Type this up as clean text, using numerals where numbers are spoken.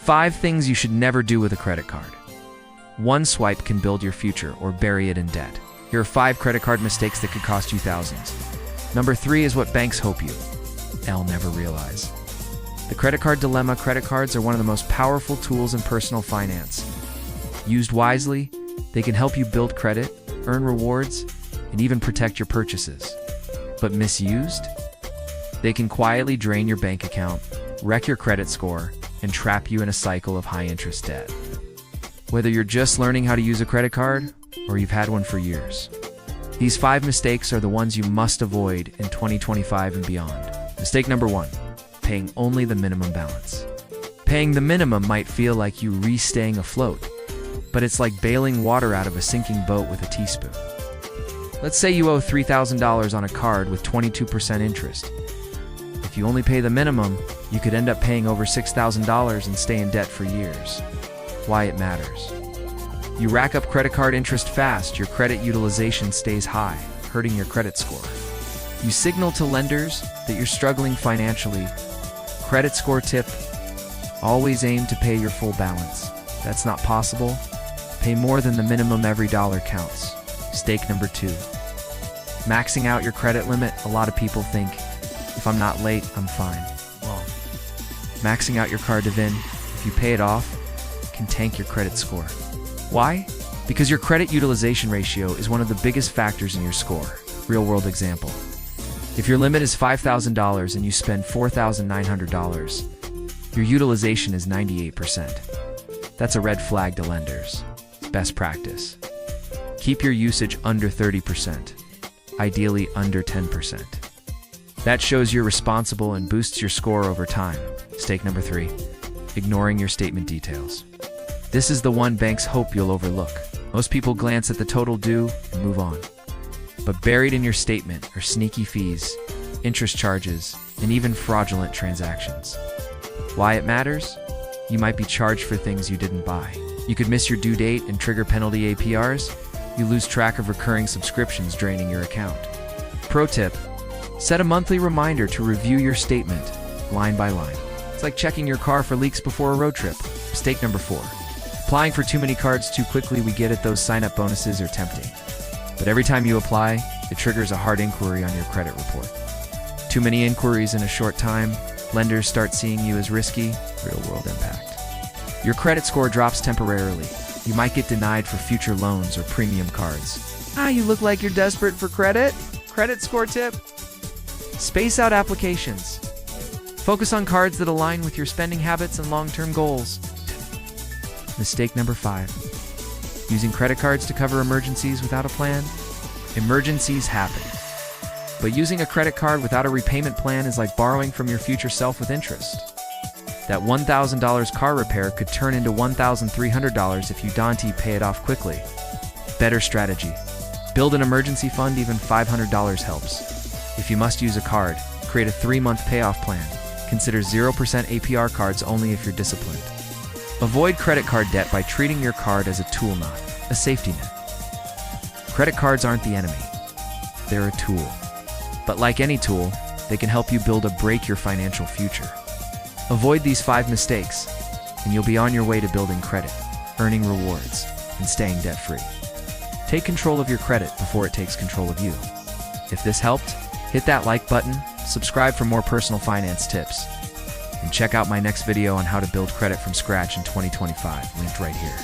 5 things you should never do with a credit card. One swipe can build your future or bury it in debt. Here are 5 credit card mistakes that could cost you thousands. Number 3 is what banks hope you'll never realize. The credit card dilemma. Credit cards are one of the most powerful tools in personal finance. Used wisely, they can help you build credit, earn rewards, and even protect your purchases. But misused, they can quietly drain your bank account, wreck your credit score, and trap you in a cycle of high-interest debt. Whether you're just learning how to use a credit card or you've had one for years, these 5 mistakes are the ones you must avoid in 2025 and beyond. Mistake number 1, paying only the minimum balance. Paying the minimum might feel like you staying afloat, but it's like bailing water out of a sinking boat with a teaspoon. Let's say you owe $3,000 on a card with 22% interest. If you only pay the minimum, you could end up paying over $6,000 and stay in debt for years. Why it matters. You rack up credit card interest fast, your credit utilization stays high, hurting your credit score. You signal to lenders that you're struggling financially. Credit score tip: always aim to pay your full balance. That's not possible. Pay more than the minimum. Every dollar counts. Mistake number 2, maxing out your credit limit. A lot of people think, if I'm not late, I'm fine. Wrong. Maxing out your card to VIN, if you pay it off, can tank your credit score. Why? Because your credit utilization ratio is one of the biggest factors in your score. Real-world example. If your limit is $5,000 and you spend $4,900, your utilization is 98%. That's a red flag to lenders. Best practice: keep your usage under 30%, ideally under 10%. That shows you're responsible and boosts your score over time. Mistake number 3, ignoring your statement details. This is the one banks hope you'll overlook. Most people glance at the total due and move on. But buried in your statement are sneaky fees, interest charges, and even fraudulent transactions. Why it matters? You might be charged for things you didn't buy. You could miss your due date and trigger penalty APRs. You lose track of recurring subscriptions draining your account. Pro tip: set a monthly reminder to review your statement, line by line. It's like checking your car for leaks before a road trip. Mistake number 4, applying for too many cards too quickly. We get it, those sign-up bonuses are tempting. But every time you apply, it triggers a hard inquiry on your credit report. Too many inquiries in a short time, lenders start seeing you as risky. Real-world impact. Your credit score drops temporarily. You might get denied for future loans or premium cards. You look like you're desperate for credit? Credit score tip: space out applications. Focus on cards that align with your spending habits and long-term goals. Mistake number 5, using credit cards to cover emergencies without a plan. Emergencies happen. But using a credit card without a repayment plan is like borrowing from your future self with interest. That $1,000 car repair could turn into $1,300 if you don't pay it off quickly. Better strategy: build an emergency fund. Even $500 helps. If you must use a card, create a 3-month payoff plan. Consider 0% APR cards only if you're disciplined. Avoid credit card debt by treating your card as a tool, not a safety net. Credit cards aren't the enemy. They're a tool. But like any tool, they can help you build or break your financial future. Avoid these 5 mistakes, and you'll be on your way to building credit, earning rewards, and staying debt-free. Take control of your credit before it takes control of you. If this helped, hit that like button, subscribe for more personal finance tips, and check out my next video on how to build credit from scratch in 2025, linked right here.